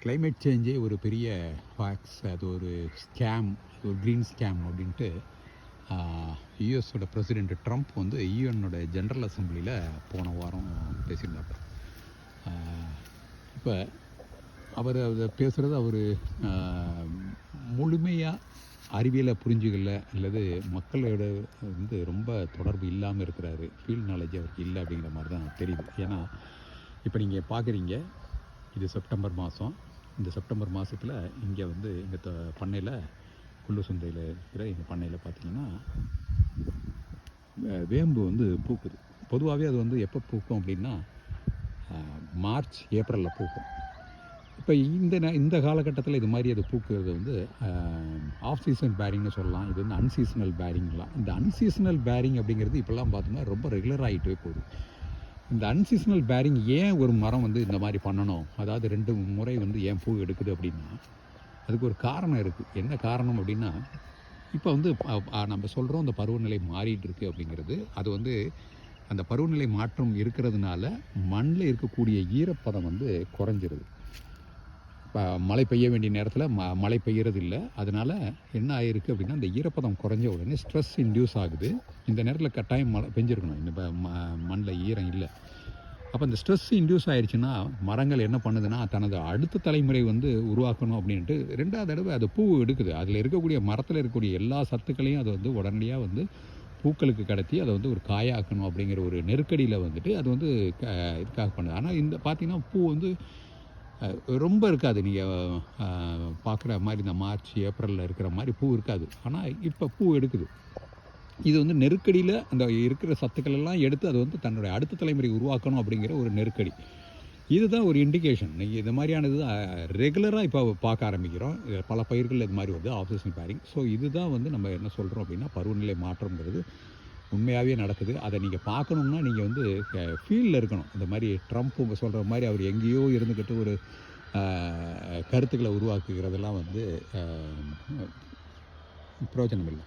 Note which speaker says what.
Speaker 1: Climate சேஞ்சே ஒரு பெரிய Fox, அது ஒரு ஸ்கேம், ஒரு க்ரீன் ஸ்கேம் அப்படின்ட்டு யுஎஸோட பிரசிடெண்ட் ட்ரம்ப் வந்து யூஎன்னோட ஜென்ரல் அசம்பிளியில் போன வாரம் பேசியிருந்தார். இப்போ அவர் அதை பேசுகிறது அவர் முழுமையாக அறிவியலை புரிஞ்சுக்கல, அல்லது மக்களோட வந்து ரொம்ப தொடர்பு இல்லாமல் இருக்கிறாரு, ஃபீல்ட் நாலேஜ் அவருக்கு இல்லை அப்படிங்கிற மாதிரி தான் தெரியுது. ஏன்னா இப்போ நீங்கள் பார்க்குறீங்க, இது செப்டம்பர் மாதம். இந்த செப்டம்பர் மாதத்தில் இங்கே வந்து எங்கள் பண்ணையில், குள்ளு சந்தையில் இருக்கிற எங்கள் பண்ணையில் பார்த்திங்கன்னா வேம்பு வந்து பூக்குது. பொதுவாகவே அது வந்து எப்போ பூக்கும் அப்படின்னா மார்ச் ஏப்ரலில் பூக்கும். இப்போ இந்த காலகட்டத்தில் இது மாதிரி அது பூக்குறது வந்து ஆஃப் சீசன் பேரிங்னு சொல்லலாம். இது வந்து அன்சீசனல் பேரிங்லாம். இந்த அன்சீசனல் பேரிங் அப்படிங்கிறது இப்போல்லாம் பார்த்தோம்னா ரொம்ப ரெகுலர் ஆகிட்டே போகுது. இந்த அன்சீசனல் பேரிங் ஏன் ஒரு மரம் வந்து இந்த மாதிரி பண்ணணும், அதாவது 2 முறை வந்து ஏன் பூ எடுக்குது அப்படின்னா அதுக்கு ஒரு காரணம் இருக்குது. என்ன காரணம் அப்படின்னா, இப்போ வந்து நம்ம சொல்கிறோம் இந்த பருவநிலை மாறிட்டு இருக்குது அப்படிங்கிறது, அது வந்து அந்த பருவநிலை மாற்றம் இருக்கிறதுனால மண்ணில் இருக்கக்கூடிய ஈரப்பதம் வந்து குறைஞ்சிருது. இப்போ மழை பெய்ய வேண்டிய நேரத்தில் மழை பெய்யறது இல்லை. அதனால் என்ன ஆகிருக்கு அப்படின்னா, இந்த ஈரப்பதம் குறைஞ்ச உடனே ஸ்ட்ரெஸ் இன்டியூஸ் ஆகுது. இந்த நேரத்தில் கட்டாயம் மழை பெஞ்சிருக்கணும், இந்த மண்ணில் ஈரம் இல்லை. அப்போ இந்த ஸ்ட்ரெஸ் இன்டியூஸ் ஆகிடுச்சுன்னா மரங்கள் என்ன பண்ணுதுன்னா, தனது அடுத்த தலைமுறை வந்து உருவாக்கணும் அப்படின்ட்டு 2வது தடவை அது பூ எடுக்குது. அதில் இருக்கக்கூடிய மரத்தில் இருக்கக்கூடிய எல்லா சத்துக்களையும் அது வந்து உடனடியாக வந்து பூக்களுக்கு கடத்தி அதை வந்து ஒரு காயாக்கணும் அப்படிங்கிற ஒரு நெருக்கடியில் வந்துட்டு அது வந்து இதுக்காக பண்ணுது. ஆனால் இந்த பார்த்திங்கன்னா பூ வந்து ரொம்ப இருக்காது. நீங்கள் பார்க்குற மாதிரி இந்த மார்ச் ஏப்ரலில் இருக்கிற மாதிரி பூ இருக்காது. ஆனால் இப்போ பூ எடுக்குது. இது வந்து நெருக்கடியில் அந்த இருக்கிற சத்துக்கள் எல்லாம் எடுத்து அது வந்து தன்னுடைய அடுத்த தலைமுறை உருவாக்கணும் அப்படிங்கிற ஒரு நெருக்கடி. இதுதான் ஒரு இண்டிகேஷன். நீங்கள் இது மாதிரியானது ரெகுலராக இப்போ பார்க்க ஆரம்பிக்கிறோம். பல பயிர்கள் இது மாதிரி வந்து ஆஃப் சீசன் பேரிங். ஸோ இதுதான் வந்து நம்ம என்ன சொல்கிறோம் அப்படின்னா, பருவநிலை மாற்றம்ங்கிறது உண்மையாகவே நடக்குது. அதை நீங்கள் பார்க்கணுன்னா நீங்கள் வந்து ஃபீல்டில் இருக்கணும். இந்த மாதிரி ட்ரம்ப் சொல்கிற மாதிரி அவர் எங்கேயோ இருந்துக்கிட்டு ஒரு கருத்துக்களை உருவாக்குகிறதெல்லாம் வந்து பிரயோஜனம் இல்லை.